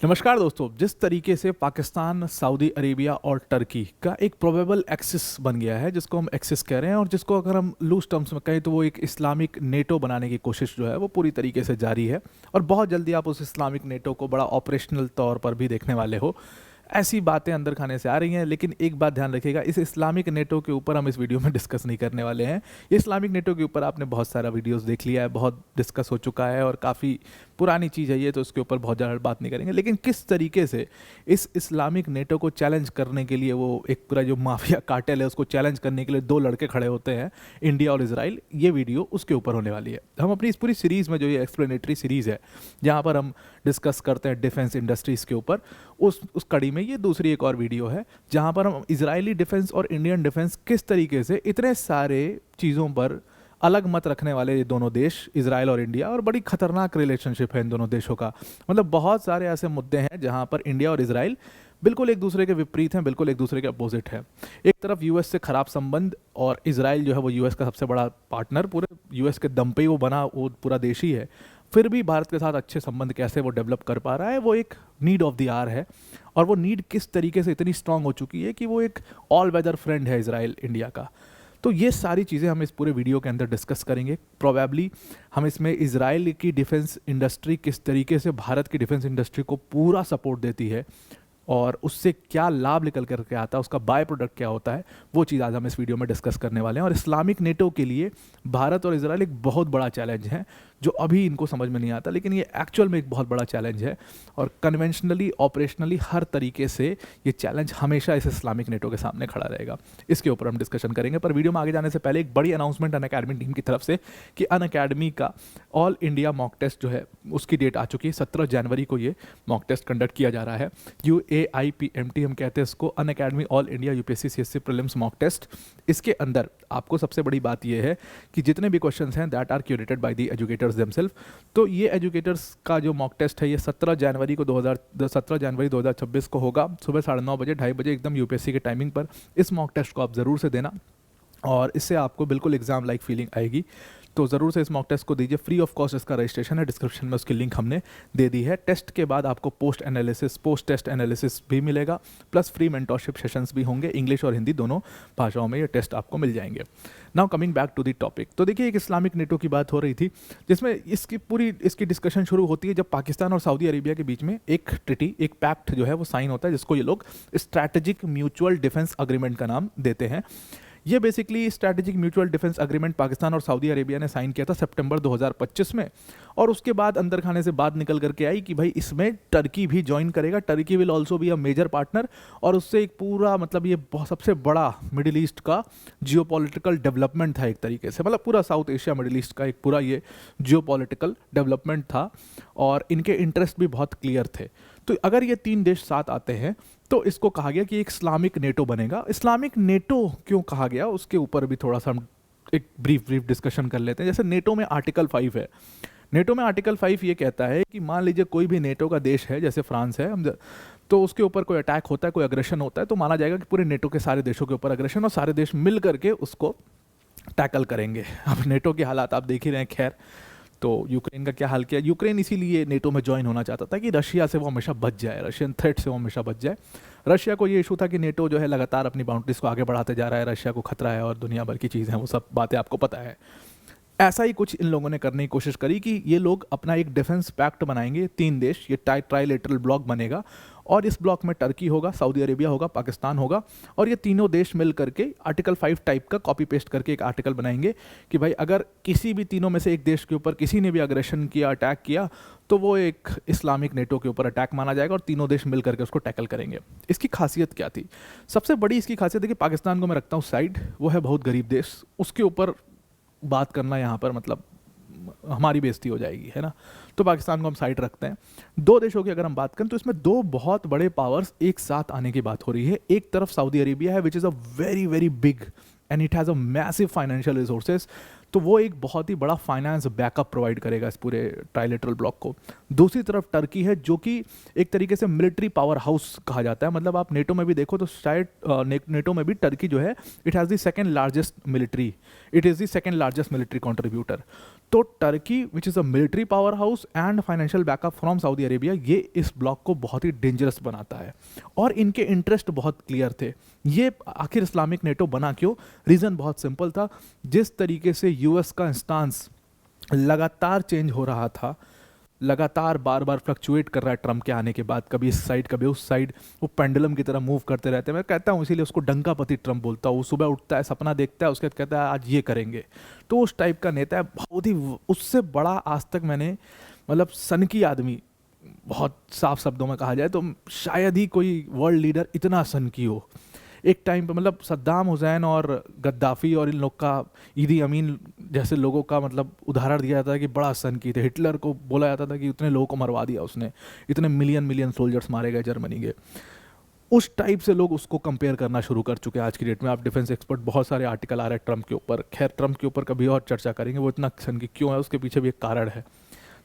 नमस्कार दोस्तों। जिस तरीके से पाकिस्तान, सऊदी अरेबिया और टर्की का एक प्रोबेबल एक्सिस बन गया है, जिसको हम एक्सिस कह रहे हैं, और जिसको अगर हम लूज टर्म्स में कहें तो वो एक इस्लामिक नेटो बनाने की कोशिश जो है वो पूरी तरीके से जारी है। और बहुत जल्दी आप उस इस्लामिक नेटो को बड़ा ऑपरेशनल तौर पर भी देखने वाले हो। ऐसी बातें अंदर खाने से आ रही हैं, लेकिन एक बात ध्यान रखिएगा, इस इस्लामिक नेटो के ऊपर हम इस वीडियो में डिस्कस नहीं करने वाले हैं। ये इस्लामिक नेटो के ऊपर आपने बहुत सारा वीडियोस देख लिया है, बहुत डिस्कस हो चुका है और काफ़ी पुरानी चीज़ है ये, तो उसके ऊपर बहुत ज़्यादा बात नहीं करेंगे। लेकिन किस तरीके से इस इस्लामिक नेटो को चैलेंज करने के लिए, वो एक पूरा जो माफिया कार्टेल है उसको चैलेंज करने के लिए दो लड़के खड़े होते हैं, इंडिया और इजराइल, ये वीडियो उसके ऊपर होने वाली है। हम अपनी इस पूरी सीरीज़ में, जो ये एक्सप्लेनेटरी सीरीज़ है जहाँ पर हम डिस्कस करते हैं डिफेंस इंडस्ट्रीज़ के ऊपर, उस कड़ी में ये दूसरी एक और वीडियो है जहाँ पर हम इजरायली डिफेंस और इंडियन डिफेंस किस तरीके से इतने सारे चीज़ों पर अलग मत रखने वाले ये दोनों देश, इजराइल और इंडिया, और बड़ी खतरनाक रिलेशनशिप है इन दोनों देशों का। मतलब बहुत सारे ऐसे मुद्दे हैं जहाँ पर इंडिया और इजराइल बिल्कुल एक दूसरे के विपरीत हैं, बिल्कुल एक दूसरे के अपोजिट है। एक तरफ यूएस से खराब संबंध, और इजराइल जो है वो यूएस का सबसे बड़ा पार्टनर, पूरे यूएस के दम पे ही वो बना, वो पूरा देश ही है। फिर भी भारत के साथ अच्छे संबंध कैसे वो डेवलप कर पा रहा है, वो एक नीड ऑफ द आवर है। और वो नीड किस तरीके से इतनी स्ट्रांग हो चुकी है कि वो एक ऑल वेदर फ्रेंड है इजराइल इंडिया का। तो ये सारी चीज़ें हम इस पूरे वीडियो के अंदर डिस्कस करेंगे। प्रोबेबली हम इसमें इजराइल की डिफेंस इंडस्ट्री किस तरीके से भारत की डिफेंस इंडस्ट्री को पूरा सपोर्ट देती है और उससे क्या लाभ निकल करके आता है, उसका बाय प्रोडक्ट क्या होता है, वो चीज़ आज हम इस वीडियो में डिस्कस करने वाले हैं। और इस्लामिक नेटो के लिए भारत और इजराइल एक बहुत बड़ा चैलेंज है, जो अभी इनको समझ में नहीं आता, लेकिन ये एक्चुअल में एक बहुत बड़ा चैलेंज है। और कन्वेंशनली, ऑपरेशनली, हर तरीके से ये चैलेंज हमेशा इस इस्लामिक नेटो के सामने खड़ा रहेगा। इसके ऊपर हम डिस्कशन करेंगे। पर वीडियो में आगे जाने से पहले एक बड़ी अनाउंसमेंट अनअकैडमी टीम की तरफ से कि अनअकैडमी का ऑल इंडिया मॉक टेस्ट जो है उसकी डेट आ चुकी है। 17 जनवरी को ये मॉक टेस्ट कंडक्ट किया जा रहा है। UAIPMT हम कहते हैं इसको, Unacademy all India UPSC CSC prelims mock test. इसके अंदर आपको सबसे बड़ी बात यह है कि जितने भी क्वेश्चंस हैं that are curated by the educators themselves. तो ये एजुकेटर्स का जो मॉक टेस्ट है ये 17 जनवरी 2026 को होगा, सुबह 9:30 बजे, 2:30 बजे, एकदम यूपीएससी के टाइमिंग पर। इस मॉक टेस्ट को आप ज़रूर से देना और इससे आपको बिल्कुल एग्जाम लाइक फीलिंग आएगी। तो ज़रूर से इस मॉक टेस्ट को दीजिए। फ्री ऑफ कॉस्ट इसका रजिस्ट्रेशन है, डिस्क्रिप्शन में उसकी लिंक हमने दे दी है। टेस्ट के बाद आपको पोस्ट टेस्ट एनालिसिस भी मिलेगा, प्लस फ्री मेंटोरशिप सेशंस भी होंगे, इंग्लिश और हिंदी दोनों भाषाओं में ये टेस्ट आपको मिल जाएंगे। Now coming back to the topic, तो देखिए एक इस्लामिक नेटो की बात हो रही थी, जिसमें इसकी डिस्कशन शुरू होती है जब पाकिस्तान और सऊदी अरेबिया के बीच में एक ट्रिटी, एक पैक्ट जो है वो साइन होता है, जिसको ये लोग स्ट्रैटेजिक म्यूचुअल डिफेंस अग्रीमेंट का नाम देते हैं। ये basically strategic mutual defence agreement Pakistan और सऊदी अरेबिया ने साइन किया था सितंबर 2025 में। और उसके बाद अंदर खाने से बात निकल करके आई कि भाई इसमें टर्की भी ज्वाइन करेगा, Turkey will also be a major partner. और उससे एक पूरा, मतलब ये सबसे बड़ा मिडिल ईस्ट का जियोपॉलिटिकल डेवलपमेंट था एक तरीके से, मतलब पूरा साउथ एशिया मिडिल ईस्ट का एक पूरा ये जियोपॉलिटिकल डेवलपमेंट था और इनके इंटरेस्ट भी बहुत क्लियर थे। तो अगर ये तीन देश साथ आते हैं तो इसको कहा गया कि एक इस्लामिक नेटो बनेगा। इस्लामिक नेटो क्यों कहा गया उसके ऊपर भी थोड़ा सा हम एक ब्रीफ डिस्कशन कर लेते हैं। जैसे नेटो में आर्टिकल 5 है। नेटो में आर्टिकल 5 ये कहता है कि मान लीजिए कोई भी नेटो का देश है, जैसे फ्रांस है, तो उसके ऊपर कोई अटैक होता है, कोई अग्रेशन होता है, तो माना जाएगा कि पूरे नेटो के सारे देशों के ऊपर अग्रेशन, और सारे देश मिल करके उसको टैकल करेंगे। अब नेटो के हालात आप देख ही रहे हैं। खैर, तो यूक्रेन का क्या हाल किया, यूक्रेन इसीलिए नेटो में ज्वाइन होना चाहता था कि रशिया से वो हमेशा बच जाए, रशियन थ्रेट से वो हमेशा बच जाए। रशिया को ये इशू था कि नेटो जो है लगातार अपनी बाउंड्रीज को आगे बढ़ाते जा रहा है, रशिया को खतरा है और दुनिया भर की चीज़ें हैं, वो सब बातें आपको पता है। ऐसा ही कुछ इन लोगों ने करने की कोशिश करी कि ये लोग अपना एक डिफेंस पैक्ट बनाएंगे, तीन देश, ये ट्राइलेटरल ब्लॉक बनेगा और इस ब्लॉक में टर्की होगा, सऊदी अरेबिया होगा, पाकिस्तान होगा, और ये तीनों देश मिल करके आर्टिकल 5 टाइप का कॉपी पेस्ट करके एक आर्टिकल बनाएंगे कि भाई अगर किसी भी तीनों में से एक देश के ऊपर किसी ने भी अग्रेशन किया, अटैक किया, तो वो एक इस्लामिक नेटो के ऊपर अटैक माना जाएगा और तीनों देश मिल करके उसको टैकल करेंगे। इसकी खासियत क्या थी? सबसे बड़ी इसकी खासियत है कि पाकिस्तान को मैं रखता हूँ साइड, वो है बहुत गरीब देश, उसके ऊपर बात करना यहाँ पर मतलब हमारी बेइज्जती हो जाएगी, है ना। तो पाकिस्तान को हम साइड रखते हैं। दो देशों की अगर हम बात करें तो इसमें दो बहुत बड़े पावर्स एक साथ आने की बात हो रही है। एक तरफ सऊदी अरेबिया है विच is a very very big and it has a massive financial resources. तो वो एक बहुत ही बड़ा फाइनेंस बैकअप प्रोवाइड करेगा इस पूरे ट्राइलेटरल ब्लॉक को। दूसरी तरफ टर्की है जो कि एक तरीके से मिलिट्री पावर हाउस कहा जाता है। मतलब आप नेटो में भी देखो तो शायद नेटो में भी टर्की जो है it has the second largest military, it is the second largest military contributor. तो Turkey which is a military power house and financial backup from Saudi Arabia, ये इस ब्लॉक को बहुत ही डेंजरस बनाता है। और इनके इंटरेस्ट बहुत क्लियर थे। ये आखिर इस्लामिक नेटो बना क्यों? रीज़न बहुत सिंपल था। जिस तरीके से यूएस का स्टांस लगातार चेंज हो रहा था, लगातार बार बार फ्लक्चुएट कर रहा है ट्रम्प के आने के बाद, कभी इस साइड कभी उस साइड, वो पेंडुलम की तरह मूव करते रहते हैं। मैं कहता हूँ इसीलिए उसको डंकापति ट्रम्प बोलता हूँ। वो सुबह उठता है, सपना देखता है, उसके बाद कहता है आज ये करेंगे। तो उस टाइप का नेता है, बहुत ही उससे बड़ा आज तक मैंने मतलब सनकी आदमी, बहुत साफ शब्दों में कहा जाए तो शायद ही कोई वर्ल्ड लीडर इतना सनकी हो। एक टाइम पे मतलब सद्दाम हुसैन और गद्दाफ़ी और इन लोग का, ईदी अमीन जैसे लोगों का मतलब उदाहरण दिया जाता है कि बड़ा सनकी थे। हिटलर को बोला जाता था कि इतने लोगों को मरवा दिया उसने, इतने मिलियन सोल्जर्स मारे गए जर्मनी के। उस टाइप से लोग उसको कंपेयर करना शुरू कर चुके हैं आज की डेट में। आप डिफेंस एक्सपर्ट, बहुत सारे आर्टिकल आ रहे हैं ट्रम्प के ऊपर। खैर ट्रम्प के ऊपर कभी और चर्चा करेंगे, वो इतना सनकी क्यों है, उसके पीछे भी एक कारण है।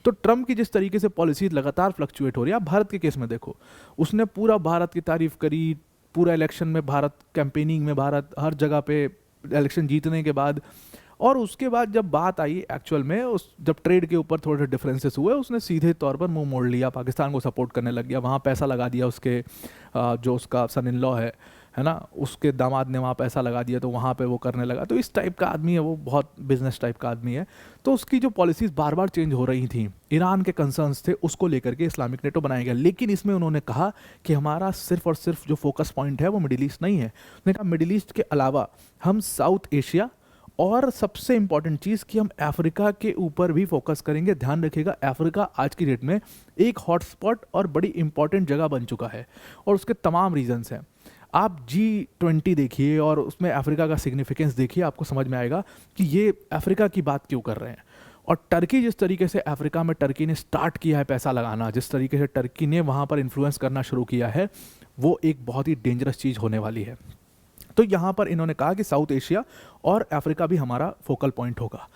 तो ट्रम्प की जिस तरीके से पॉलिसी लगातार फ्लक्चुएट हो रही है, आप भारत के केस में देखो, उसने पूरा भारत की तारीफ करी, पूरा इलेक्शन में भारत, कैंपेनिंग में भारत, हर जगह पे इलेक्शन जीतने के बाद। और उसके बाद जब बात आई एक्चुअल में, उस जब ट्रेड के ऊपर थोड़े डिफरेंसेस हुए, उसने सीधे तौर पर मुंह मोड़ लिया, पाकिस्तान को सपोर्ट करने लग गया। वहाँ पैसा लगा दिया उसके जो उसका सन इन लॉ है ना, उसके दामाद ने वहाँ पैसा लगा दिया, तो वहाँ पे वो करने लगा। तो इस टाइप का आदमी है वो, बहुत बिजनेस टाइप का आदमी है। तो उसकी जो पॉलिसीज़ बार बार चेंज हो रही थी, ईरान के कंसर्न्स थे, उसको लेकर के इस्लामिक नेटो बनाया गया। लेकिन इसमें उन्होंने कहा कि हमारा सिर्फ और सिर्फ जो फोकस पॉइंट है वो मिडिल ईस्ट नहीं है। उन्होंने कहा मिडिल ईस्ट के अलावा हम साउथ एशिया, और सबसे इंपॉर्टेंट चीज़ कि हम अफ्रीका के ऊपर भी फोकस करेंगे। ध्यान रखिएगा, अफ्रीका आज की डेट में एक हॉटस्पॉट और बड़ी इंपॉर्टेंट जगह बन चुका है, और उसके तमाम रीजंस हैं। आप G20 देखिए और उसमें अफ्रीका का सिग्निफिकेंस देखिए, आपको समझ में आएगा कि ये अफ्रीका की बात क्यों कर रहे हैं। और टर्की, जिस तरीके से अफ्रीका में टर्की ने स्टार्ट किया है पैसा लगाना, जिस तरीके से टर्की ने वहाँ पर इन्फ्लुएंस करना शुरू किया है, वो एक बहुत ही डेंजरस चीज़ होने वाली है। तो यहाँ पर इन्होंने कहा कि साउथ एशिया और अफ्रीका भी हमारा फोकल पॉइंट होगा।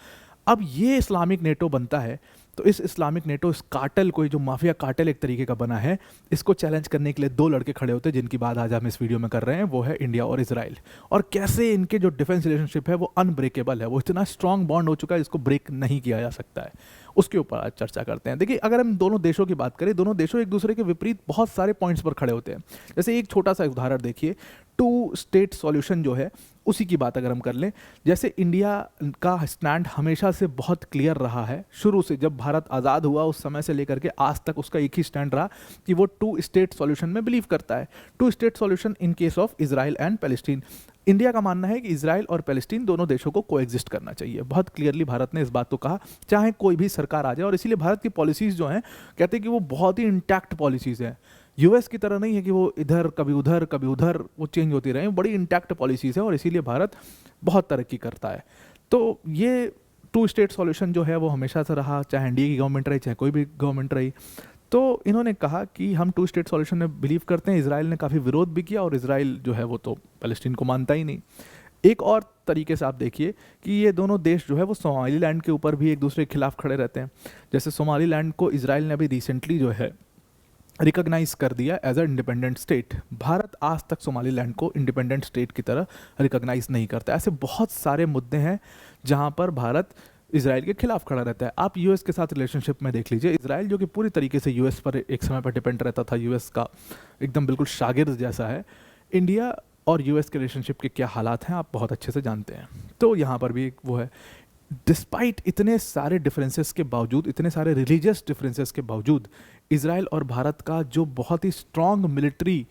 अब ये इस्लामिक नेटो बनता है, तो इस इस्लामिक नेटो, इस कार्टेल को, जो माफिया कार्टेल एक तरीके का बना है, इसको चैलेंज करने के लिए दो लड़के खड़े होते हैं, जिनकी बात आज हम इस वीडियो में कर रहे हैं। वो है इंडिया और इजराइल। और कैसे इनके जो डिफेंस रिलेशनशिप है वो अनब्रेकेबल है, वो इतना स्ट्रॉन्ग बॉन्ड हो चुका है जिसको ब्रेक नहीं किया जा सकता है। उसके ऊपर आज चर्चा करते हैं। देखिए, अगर हम दोनों देशों की बात करें, दोनों देशों एक दूसरे के विपरीत बहुत सारे पॉइंट्स पर खड़े होते हैं। जैसे एक छोटा सा उदाहरण देखिए, 2 स्टेट सॉल्यूशन जो है, उसी की बात अगर हम कर लें। जैसे इंडिया का स्टैंड हमेशा से बहुत क्लियर रहा है, शुरू से जब भारत आज़ाद हुआ उस समय से लेकर के आज तक उसका एक ही स्टैंड रहा कि वो 2 स्टेट सॉल्यूशन में बिलीव करता है। 2 state solution in case of Israel and Palestine. India का मानना है कि इजराइल और पैलेस्टीन दोनों देशों को कोएग्जिस्ट करना चाहिए। बहुत क्लियरली भारत ने इस बात को कहा, चाहे कोई भी सरकार आ जाए। और इसीलिए भारत की पॉलिसीज़ जो हैं, कहते हैं कि वो बहुत ही इंटैक्ट पॉलिसीज़ हैं। यूएस की तरह नहीं है कि वो इधर कभी उधर कभी उधर वो चेंज होती रहे, बड़ी इंटैक्ट पॉलिसीज़ है, और इसीलिए भारत बहुत तरक्की करता है। तो ये 2 स्टेट सॉल्यूशन जो है वो हमेशा से रहा, चाहे एनडीए की गवर्नमेंट रही, चाहे कोई भी गवर्नमेंट रही। तो इन्होंने कहा कि हम 2 स्टेट सॉल्यूशन में बिलीव करते हैं। इजराइल ने काफ़ी विरोध भी किया, और इजराइल जो है वो तो पैलेस्टीन को मानता ही नहीं। एक और तरीके से आप देखिए कि ये दोनों देश जो है वो सोमालीलैंड के ऊपर भी एक दूसरे के खिलाफ खड़े रहते हैं। जैसे सोमालीलैंड को इजराइल ने अभी रिसेंटली जो है रिकॉग्नाइज कर दिया as a independent state. Bharat आज तक सोमालीलैंड को इंडिपेंडेंट स्टेट की तरह रिकॉग्नाइज नहीं करता। ऐसे बहुत सारे मुद्दे हैं जहां पर भारत इजराइल के खिलाफ खड़ा रहता है। आप यूएस के साथ रिलेशनशिप में देख लीजिए, इजराइल जो कि पूरी तरीके से यूएस पर एक समय पर डिपेंड रहता था, यूएस का एकदम बिल्कुल शागिर्द जैसा है। इंडिया और यूएस के रिलेशनशिप के क्या हालात हैं आप बहुत अच्छे से जानते हैं। तो यहाँ पर भी एक वो है, डिस्पाइट इतने सारे डिफरेंसेस के बावजूद, इतने सारे रिलीजियस डिफरेंसेस के बावजूद, इजराइल और भारत का जो बहुत ही स्ट्रॉन्ग मिलिट्री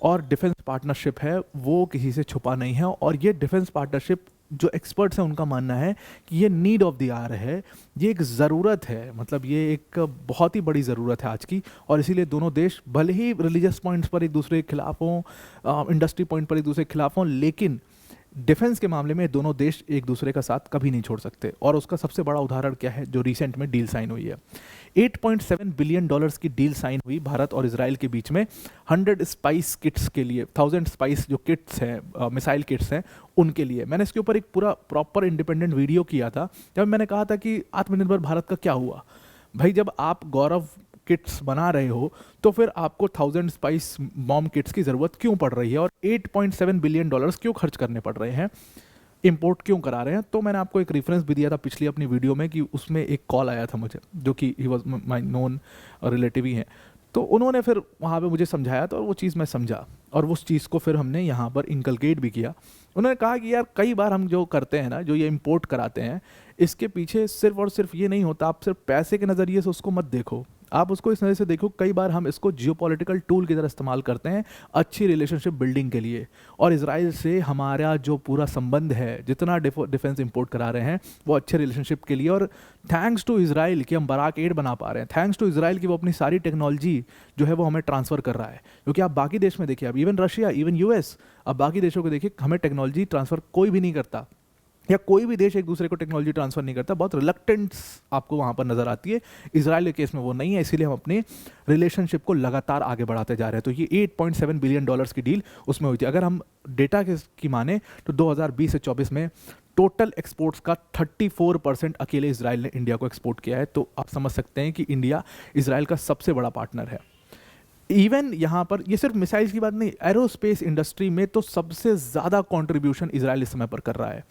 और डिफेंस पार्टनरशिप है वो किसी से छुपा नहीं है। और ये डिफेंस पार्टनरशिप, जो एक्सपर्ट्स हैं उनका मानना है कि ये नीड ऑफ द आवर है, ये एक ज़रूरत है, मतलब ये एक बहुत ही बड़ी ज़रूरत है आज की। और इसीलिए दोनों देश भले ही रिलीजियस पॉइंट्स पर एक दूसरे के खिलाफ हों, इंडस्ट्री पॉइंट पर एक दूसरे के खिलाफ हों, लेकिन डिफेंस के मामले में दोनों देश एक दूसरे का साथ कभी नहीं छोड़ सकते, और उसका सबसे बड़ा उदाहरण क्या है, जो रिसेंट में डील साइन हुई है। 8.7 बिलियन डॉलर्स की डील साइन हुई भारत और इजराइल के बीच में 100 स्पाइस किट्स के लिए, 1000 स्पाइस जो किट्स हैं, मिसाइल किट्स हैं, उनके लिए। मैंने इसके ऊपर एक पूरा प्रॉपर इंडिपेंडेंट वीडियो किया था, जब मैंने कहा था कि आत्मनिर्भर भारत का क्या हुआ। भाई जब आप गौरव किट्स बना रहे हो तो फिर आपको 1000 स्पाइस बॉम्ब किट्स की ज़रूरत क्यों पड़ रही है, और 8.7 बिलियन डॉलर्स क्यों खर्च करने पड़ रहे हैं, इंपोर्ट क्यों करा रहे हैं। तो मैंने आपको एक रेफरेंस भी दिया था पिछली अपनी वीडियो में कि उसमें एक कॉल आया था मुझे, जो कि he was my known relative he हैं, तो उन्होंने फिर वहाँ पे मुझे समझाया, तो वो चीज़ मैं समझा और उस चीज़ को फिर हमने यहाँ पर इनकलकेट भी किया। उन्होंने कहा कि यार कई बार हम जो करते हैं ना, जो ये इंपोर्ट कराते हैं, इसके पीछे सिर्फ और सिर्फ ये नहीं होता, आप सिर्फ पैसे के नज़रिए से उसको मत देखो, आप उसको इस नज़र से देखो, कई बार हम इसको जियोपॉलिटिकल टूल की तरह इस्तेमाल करते हैं अच्छी रिलेशनशिप बिल्डिंग के लिए। और इजराइल से हमारा जो पूरा संबंध है, जितना डिफेंस इंपोर्ट करा रहे हैं, वो अच्छे रिलेशनशिप के लिए, और थैंक्स टू इजराइल कि हम बराक 8 बना पा रहे हैं, थैंक्स टू इजराइल कि वो अपनी सारी टेक्नोलॉजी जो है वो हमें ट्रांसफ़र कर रहा है। क्योंकि आप बाकी देश में देखिए, अब इवन रशिया, इवन यूएस, अब बाकी देशों को देखिए, हमें टेक्नोलॉजी ट्रांसफ़र कोई भी नहीं करता, या कोई भी देश एक दूसरे को टेक्नोलॉजी ट्रांसफर नहीं करता, बहुत रिलक्टेंस आपको वहाँ पर नज़र आती है। इजराइल के केस में वो नहीं है, इसीलिए हम अपने रिलेशनशिप को लगातार आगे बढ़ाते जा रहे हैं। तो ये 8.7 बिलियन डॉलर्स की डील उसमें हुई थी। अगर हम डेटा की माने तो 2020 से 24 में टोटल एक्सपोर्ट्स का 34% अकेले इजराइल ने इंडिया को एक्सपोर्ट किया है। तो आप समझ सकते हैं कि इंडिया इजराइल का सबसे बड़ा पार्टनर है। इवन यहाँ पर ये सिर्फ मिसाइल्स की बात नहीं, एरोस्पेस इंडस्ट्री में तो सबसे ज़्यादा कंट्रीब्यूशन इजराइल इस समय पर कर रहा है।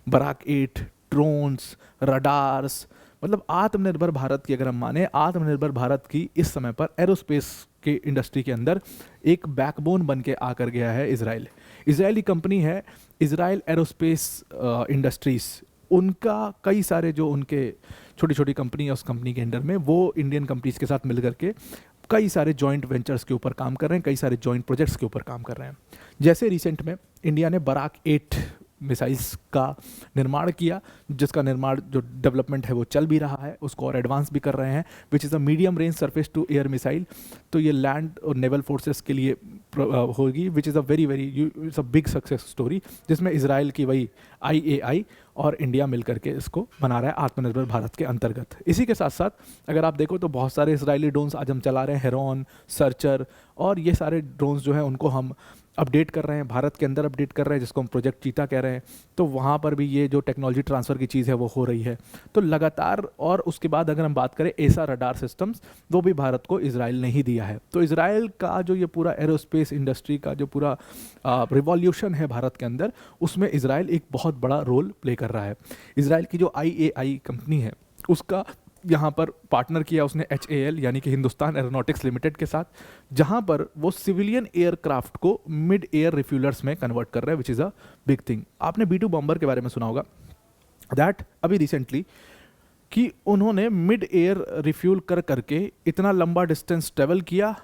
बराक 8, ड्रोन्स, रडार्स, मतलब आत्मनिर्भर भारत की अगर हम माने, आत्मनिर्भर भारत की इस समय पर एरोस्पेस के इंडस्ट्री के अंदर एक बैकबोन बन के आकर गया है इजराइल। इजरायली कंपनी है इजराइल एरोस्पेस इंडस्ट्रीज, उनका कई सारे जो उनके छोटी छोटी कंपनी है उस कंपनी के अंडर में, वो इंडियन कंपनीज के साथ मिल करके कई सारे जॉइंट वेंचर्स के ऊपर काम कर रहे हैं, कई सारे जॉइंट प्रोजेक्ट्स के ऊपर काम कर रहे हैं। जैसे रिसेंट में इंडिया ने बराक 8 मिसाइल्स का निर्माण किया, जिसका निर्माण जो डेवलपमेंट है वो चल भी रहा है, उसको और एडवांस भी कर रहे हैं, which is a medium range surface to air missile. तो ये लैंड और नेवल फोर्सेस के लिए होगी, which is a very it's a big success story, जिसमें इजराइल की वही IAI और इंडिया मिलकर के इसको बना रहा है आत्मनिर्भर भारत के अंतर्गत। इसी के साथ साथ अगर आप देखो तो बहुत सारे इजरायली ड्रोन्स आज हम चला रहे हैं, हेरॉन, सर्चर, और ये सारे ड्रोन्स जो हैं उनको हम अपडेट कर रहे हैं, भारत के अंदर अपडेट कर रहे हैं, जिसको हम प्रोजेक्ट चीता कह रहे हैं। तो वहाँ पर भी ये जो टेक्नोलॉजी ट्रांसफ़र की चीज़ है वो हो रही है। तो लगातार, और उसके बाद अगर हम बात करें एसा रडार सिस्टम्स, वो भी भारत को इजराइल ने ही दिया है। तो इजराइल का जो ये पूरा एरोस्पेस इंडस्ट्री का जो पूरा रिवॉल्यूशन है भारत के अंदर, उसमें इजराइल एक बहुत बड़ा रोल प्ले कर रहा है। इजराइल की जो IAI कंपनी है उसका यहाँ पर पार्टनर किया उसने HAL यानी कि हिंदुस्तान एरोनॉटिक्स लिमिटेड के साथ, जहाँ पर वो सिविलियन एयरक्राफ्ट को मिड एयर रिफ्यूलर्स में कन्वर्ट कर रहा है, विच इज़ अ बिग थिंग। आपने B2 बॉम्बर के बारे में सुना होगा, दैट अभी रिसेंटली कि उन्होंने मिड एयर रिफ्यूल कर करके इतना लंबा डिस्टेंस ट्रेवल किया,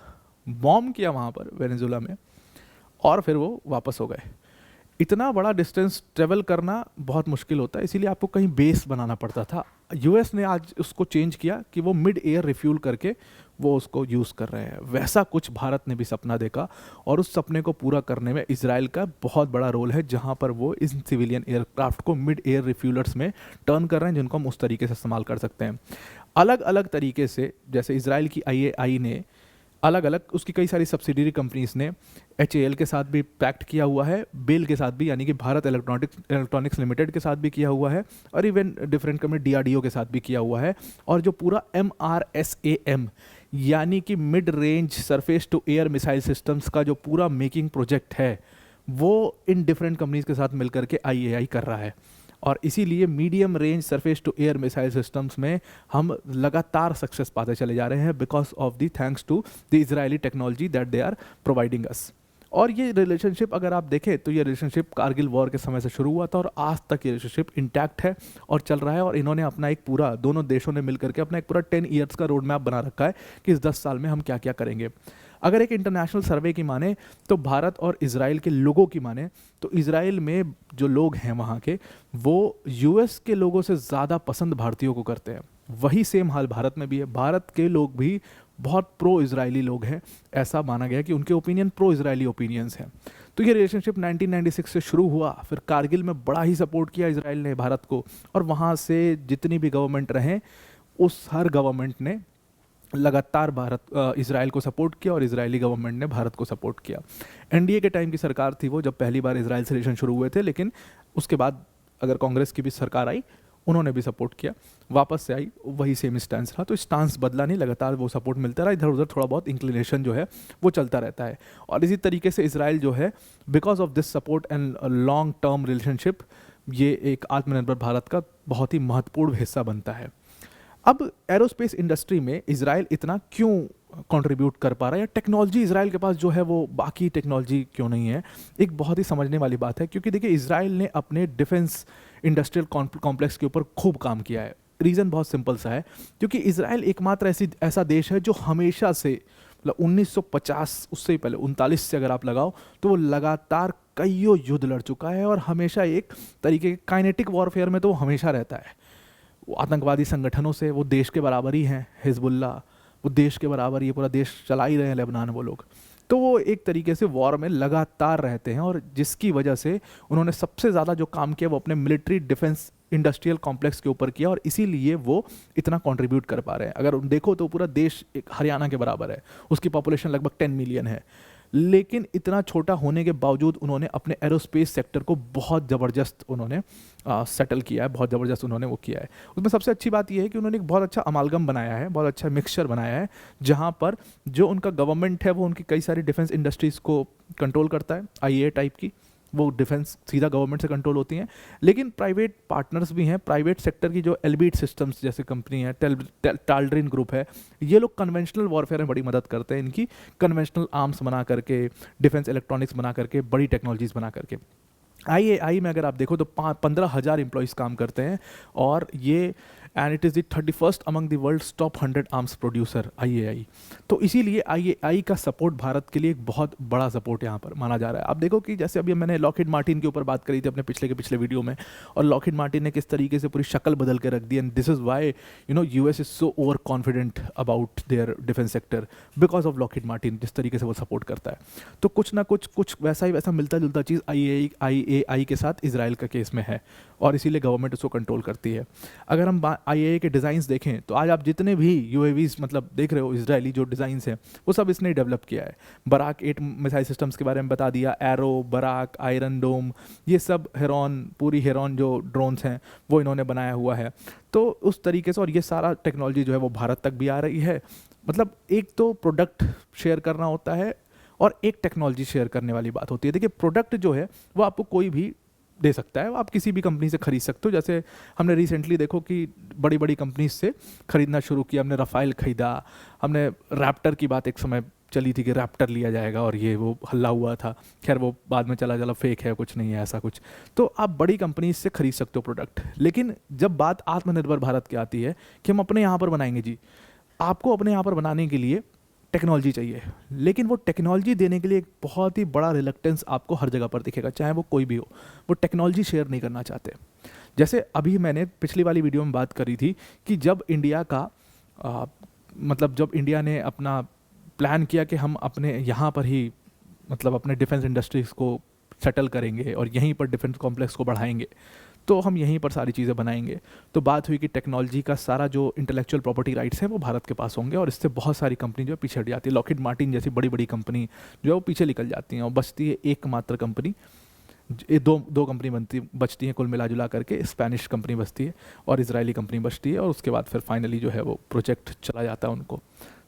बॉम्ब किया वहाँ पर वेनेजुला में, और फिर वो वापस हो गए। इतना बड़ा डिस्टेंस ट्रेवल करना बहुत मुश्किल होता है, इसीलिए आपको कहीं बेस बनाना पड़ता था। US ने आज उसको चेंज किया कि वो मिड एयर रिफ्यूल करके वो उसको यूज़ कर रहे हैं। वैसा कुछ भारत ने भी सपना देखा, और उस सपने को पूरा करने में इजराइल का बहुत बड़ा रोल है, जहां पर वो इस सिविलियन एयरक्राफ्ट को मिड एयर रिफ्यूलर्स में टर्न कर रहे हैं, जिनको हम उस तरीके से इस्तेमाल कर सकते हैं अलग अलग तरीके से। जैसे इजराइल की IAI ने अलग अलग, उसकी कई सारी सब्सिडरी कंपनीज ने HAL के साथ भी पैक्ट किया हुआ है, बेल के साथ भी यानी कि भारत इलेक्ट्रॉनिक्स लिमिटेड के साथ भी किया हुआ है, और इवन डिफरेंट कंपनी DRDO के साथ भी किया हुआ है। और जो पूरा MRSAM यानी कि mid range surface to air missile systems का जो पूरा मेकिंग प्रोजेक्ट है, वो इन डिफरेंट कंपनीज के साथ मिलकर के IAI कर रहा है। और इसीलिए medium range surface to air missile systems में हम लगातार सक्सेस पाते चले जा रहे हैं, because of the thanks to the Israeli technology that they are providing us. और ये रिलेशनशिप अगर आप देखें तो ये रिलेशनशिप कारगिल वॉर के समय से शुरू हुआ था, और आज तक ये रिलेशनशिप इंटैक्ट है और चल रहा है। और इन्होंने अपना एक पूरा, दोनों देशों ने मिलकर के अपना एक पूरा 10 ईयर्स का रोड मैप बना रखा है कि इस 10 साल में हम क्या क्या करेंगे। अगर एक इंटरनेशनल सर्वे की माने तो भारत और इजराइल के लोगों की माने तो इजराइल में जो लोग हैं वहाँ के, वो US के लोगों से ज़्यादा पसंद भारतीयों को करते हैं। वही सेम हाल भारत में भी है। भारत के लोग भी बहुत प्रो इजरायली लोग हैं, ऐसा माना गया कि उनके ओपिनियन प्रो इजरायली ओपिनियंस हैं। तो ये रिलेशनशिप 1996 से शुरू हुआ, फिर कारगिल में बड़ा ही सपोर्ट किया इसराइल ने भारत को, और वहाँ से जितनी भी गवर्नमेंट रहे उस हर गवर्नमेंट ने लगातार इसराइल को सपोर्ट किया, और इजरायली गवर्नमेंट ने भारत को सपोर्ट किया। एनडीए के टाइम की सरकार थी वो, जब पहली बार इसराइल से रिलेशन शुरू हुए थे, लेकिन उसके बाद अगर कांग्रेस की भी सरकार आई, उन्होंने भी सपोर्ट किया, वापस से आई, वही सेम स्टांस रहा। तो स्टांस बदला नहीं, लगातार वो सपोर्ट मिलता रहा, इधर उधर थोड़ा बहुत इंक्लिनेशन जो है वो चलता रहता है। और इसी तरीके से इसराइल जो है, because of this support and long term relationship, ये एक आत्मनिर्भर भारत का बहुत ही महत्वपूर्ण हिस्सा बनता है। अब एरोस्पेस इंडस्ट्री में इसराइल इतना क्यों कंट्रीब्यूट कर पा रहा है, या टेक्नोलॉजी इसराइल के पास जो है वो बाकी टेक्नोलॉजी क्यों नहीं है, एक बहुत ही समझने वाली बात है। क्योंकि देखिए, इसराइल ने अपने डिफेंस इंडस्ट्रियल कॉम्प्लेक्स के ऊपर खूब काम किया है। रीज़न बहुत सिंपल सा है, क्योंकि इसराइल एकमात्र ऐसा देश है जो हमेशा से, मतलब 1950, उससे ही पहले 39 से अगर आप लगाओ, तो वो लगातार कईयों युद्ध लड़ चुका है, और हमेशा एक तरीके के काइनेटिक वॉरफेयर में तो वो हमेशा रहता है। वो आतंकवादी संगठनों से वो देश के बराबर ही हैं, हिजबुल्ला वो देश के बराबर, ये पूरा देश चला ही रहे हैं लेबनान वो लोग। तो वो एक तरीके से वॉर में लगातार रहते हैं, और जिसकी वजह से उन्होंने सबसे ज़्यादा जो काम किया वो अपने मिलिट्री डिफेंस इंडस्ट्रियल कॉम्प्लेक्स के ऊपर किया, और इसीलिए वो इतना कंट्रीब्यूट कर पा रहे हैं। अगर देखो तो पूरा देश एक हरियाणा के बराबर है, उसकी पॉपुलेशन लगभग 10 मिलियन है, लेकिन इतना छोटा होने के बावजूद उन्होंने अपने एरोस्पेस सेक्टर को बहुत ज़बरदस्त उन्होंने सेटल किया है, बहुत ज़बरदस्त उन्होंने वो किया है। उसमें सबसे अच्छी बात यह है कि उन्होंने एक बहुत अच्छा अमालगम बनाया है, बहुत अच्छा मिक्सचर बनाया है, जहाँ पर जो उनका गवर्नमेंट है वो उनकी कई सारी डिफेंस इंडस्ट्रीज़ को कंट्रोल करता है, आईए टाइप की, वो डिफेंस सीधा गवर्नमेंट से कंट्रोल होती हैं। लेकिन प्राइवेट पार्टनर्स भी हैं, प्राइवेट सेक्टर की जो एल्बिट सिस्टम्स जैसे कंपनी है, टाल्ड्रिन ग्रुप है, ये लोग कन्वेंशनल वॉरफेयर में बड़ी मदद करते हैं, इनकी कन्वेंशनल आर्म्स बना करके, डिफेंस इलेक्ट्रॉनिक्स बना करके, बड़ी टेक्नोलॉजीज बना करके। आईएआई में अगर आप देखो तो 15,000 एम्प्लॉयज़ काम करते हैं, और ये and it is the 31st among the world's top 100 arms producer IAI. तो इसीलिए आईएआई का सपोर्ट भारत के लिए एक बहुत बड़ा सपोर्ट यहाँ पर माना जा रहा है। आप देखो कि जैसे अभी मैंने लॉकहीड मार्टिन के ऊपर बात करी थी अपने पिछले वीडियो में, और लॉकहीड मार्टिन ने किस तरीके से पूरी शक्ल बदल के रख दी, and this is why US is so over confident about their defence sector, because of Lockheed Martin, जिस तरीके से वो सपोर्ट करता है। तो कुछ ना कुछ वैसा ही वैसा मिलता जुलता चीज़ आईएआई के साथ इसराइल का केस में है, और इसीलिए गवर्नमेंट उसको कंट्रोल करती है। अगर हम आईएआई के डिज़ाइंस देखें तो आज आप जितने भी यूएवीज मतलब देख रहे हो, इजरायली जो डिज़ाइंस हैं वो सब इसने डेवलप किया है। बराक 8 मिसाइल सिस्टम्स के बारे में बता दिया, एरो, बराक, आयरन डोम, ये सब हेरॉन, पूरी हेरॉन जो ड्रोन्स हैं वो इन्होंने बनाया हुआ है। तो उस तरीके से, और ये सारा टेक्नोलॉजी जो है वो भारत तक भी आ रही है। मतलब एक तो प्रोडक्ट शेयर करना होता है, और एक टेक्नोलॉजी शेयर करने वाली बात होती है। देखिए, प्रोडक्ट जो है वो आपको कोई भी दे सकता है, आप किसी भी कंपनी से खरीद सकते हो। जैसे हमने रिसेंटली देखो कि बड़ी बड़ी कंपनी से खरीदना शुरू किया, हमने रफ़ाइल खरीदा, हमने रैप्टर की बात एक समय चली थी कि रैप्टर लिया जाएगा, और ये वो हल्ला हुआ था, खैर वो बाद में चला फेक है, कुछ नहीं है ऐसा कुछ। तो आप बड़ी कंपनी से खरीद सकते हो प्रोडक्ट, लेकिन जब बात आत्मनिर्भर भारत की आती है कि हम अपने यहाँ पर बनाएंगे, जी आपको अपने यहाँ पर बनाने के लिए टेक्नोलॉजी चाहिए, लेकिन वो टेक्नोलॉजी देने के लिए एक बहुत ही बड़ा रिलक्टेंस आपको हर जगह पर दिखेगा, चाहे वो कोई भी हो, वो टेक्नोलॉजी शेयर नहीं करना चाहते। जैसे अभी मैंने पिछली वाली वीडियो में बात करी थी कि जब इंडिया का जब इंडिया ने अपना प्लान किया कि हम अपने यहाँ पर ही मतलब अपने डिफेंस इंडस्ट्रीज़ को सेटल करेंगे और यहीं पर डिफेंस कॉम्प्लेक्स को बढ़ाएंगे, तो हम यहीं पर सारी चीज़ें बनाएंगे, तो बात हुई कि टेक्नोलॉजी का सारा जो इंटेलेक्चुअल प्रॉपर्टी राइट्स हैं वो भारत के पास होंगे, और इससे बहुत सारी कंपनी जो है पीछे हट जाती है। लॉकहीड मार्टिन जैसी बड़ी बड़ी कंपनी जो है वो पीछे निकल जाती हैं, और बचती है एकमात्र कंपनी, दो कंपनी बचती हैं कुल मिला जुला करके, स्पेनिश कंपनी बचती है और इजरायली कंपनी बचती है, और उसके बाद फिर फाइनली जो है वो प्रोजेक्ट चला जाता है उनको।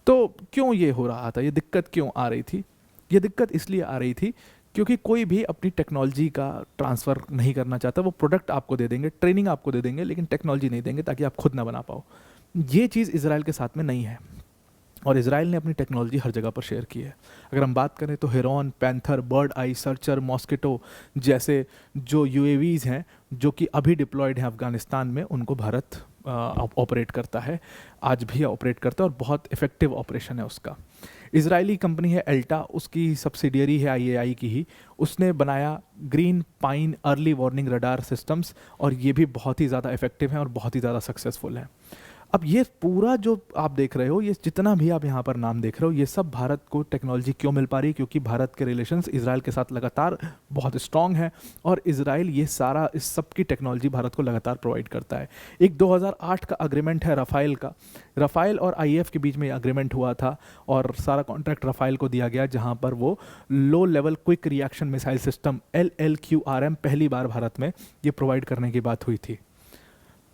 तो क्यों ये हो रहा था, ये दिक्कत क्यों आ रही थी? ये दिक्कत इसलिए आ रही थी क्योंकि कोई भी अपनी टेक्नोलॉजी का ट्रांसफ़र नहीं करना चाहता। वो प्रोडक्ट आपको दे देंगे, ट्रेनिंग आपको दे देंगे, लेकिन टेक्नोलॉजी नहीं देंगे ताकि आप खुद ना बना पाओ। ये चीज़ इजराइल के साथ में नहीं है, और इजराइल ने अपनी टेक्नोलॉजी हर जगह पर शेयर की है। अगर हम बात करें तो हेरॉन, पैंथर, बर्ड आई, सर्चर, मॉस्किटो जैसे जो यूएवीज़ हैं जो कि अभी डिप्लॉयड हैं अफ़गानिस्तान में, उनको भारत ऑपरेट करता है, आज भी ऑपरेट करता है, और बहुत इफ़ेक्टिव ऑपरेशन है उसका। इजरायली कंपनी है एल्टा, उसकी सब्सिडियरी है आईएआई की ही, उसने बनाया green pine early warning radar systems, और ये भी बहुत ही ज़्यादा इफेक्टिव हैं और बहुत ही ज़्यादा सक्सेसफुल हैं। अब ये पूरा जो आप देख रहे हो, ये जितना भी आप यहाँ पर नाम देख रहे हो, ये सब भारत को टेक्नोलॉजी क्यों मिल पा रही है? क्योंकि भारत के रिलेशंस इजराइल के साथ लगातार बहुत स्ट्रांग है, और इजराइल ये सारा इस सब की टेक्नोलॉजी भारत को लगातार प्रोवाइड करता है। एक 2008 का अग्रीमेंट है रफ़ाइल का, रफ़ाइल और आईएफ के बीच में अग्रीमेंट हुआ था, और सारा कॉन्ट्रैक्ट रफ़ाइल को दिया गया, जहाँ पर वो low level quick reaction missile system LLQRM पहली बार भारत में ये प्रोवाइड करने की बात हुई थी।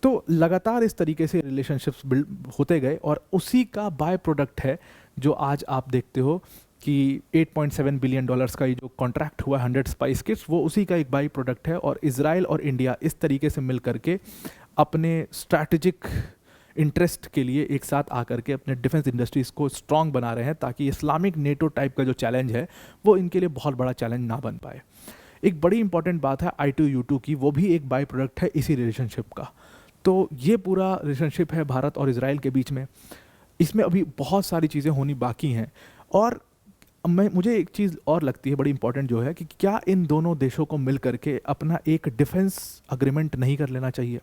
तो लगातार इस तरीके से रिलेशनशिप्स बिल्ड होते गए, और उसी का बाय प्रोडक्ट है जो आज आप देखते हो कि $8.7 बिलियन का ये जो कॉन्ट्रैक्ट हुआ 100 स्पाइस किट्स, वो उसी का एक बाई प्रोडक्ट है। और इजराइल और इंडिया इस तरीके से मिल करके अपने स्ट्रैटेजिक इंटरेस्ट के लिए एक साथ आकर के अपने डिफेंस इंडस्ट्रीज़ को स्ट्रांग बना रहे हैं, ताकि इस्लामिक नेटो टाइप का जो चैलेंज है वो इनके लिए बहुत बड़ा चैलेंज ना बन पाए। एक बड़ी इंपॉर्टेंट बात है I2U2 की, वो भी एक बाई प्रोडक्ट है इसी रिलेशनशिप का। तो ये पूरा रिलेशनशिप है भारत और इजराइल के बीच में। इसमें अभी बहुत सारी चीज़ें होनी बाकी हैं, और मुझे एक चीज़ और लगती है बड़ी इंपॉर्टेंट, जो है कि क्या इन दोनों देशों को मिल करके अपना एक डिफेंस अग्रीमेंट नहीं कर लेना चाहिए?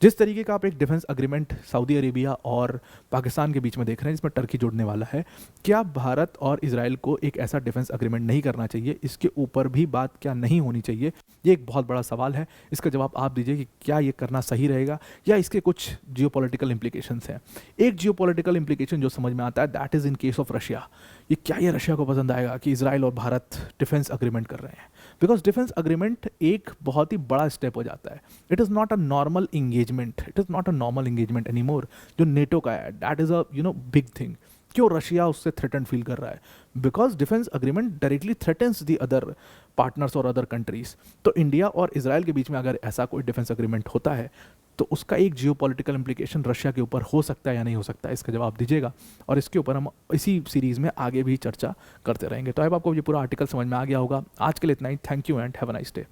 जिस तरीके का आप एक डिफेंस अग्रीमेंट सऊदी अरेबिया और पाकिस्तान के बीच में देख रहे हैं, जिसमें टर्की जुड़ने वाला है, क्या भारत और इजराइल को एक ऐसा डिफेंस अग्रीमेंट नहीं करना चाहिए? इसके ऊपर भी बात क्या नहीं होनी चाहिए? ये एक बहुत बड़ा सवाल है। इसका जवाब आप दीजिए कि क्या ये करना सही रहेगा, या इसके कुछ जियोपॉलिटिकल इम्प्लीकेशंस हैं। एक जियोपॉलिटिकल इम्प्लीकेशन जो समझ में आता है, that is in case of Russia. ये क्या ये रशिया को पसंद आएगा कि इजराइल और भारत डिफेंस अग्रीमेंट कर रहे हैं? बिकॉज डिफेंस अग्रीमेंट एक बहुत ही बड़ा स्टेप हो जाता है। It is not a normal engagement, it is not a normal engagement any more. जो नेटो का है, that is a big thing. क्यों रशिया उससे थ्रेटन फील कर रहा है? Because defence agreement directly threatens the other partners और other countries. तो इंडिया और इजराइल के बीच में अगर ऐसा कोई डिफेंस अग्रीमेंट होता है, तो उसका एक जियोपॉलिटिकल इम्प्लीकेशन रशिया के ऊपर हो सकता है या नहीं हो सकता है, इसका जवाब दीजिएगा। और इसके ऊपर हम इसी सीरीज़ में आगे भी चर्चा करते रहेंगे। तो अब आपको ये पूरा आर्टिकल समझ में आ गया होगा। आज के लिए इतना ही। Thank you and have a nice day.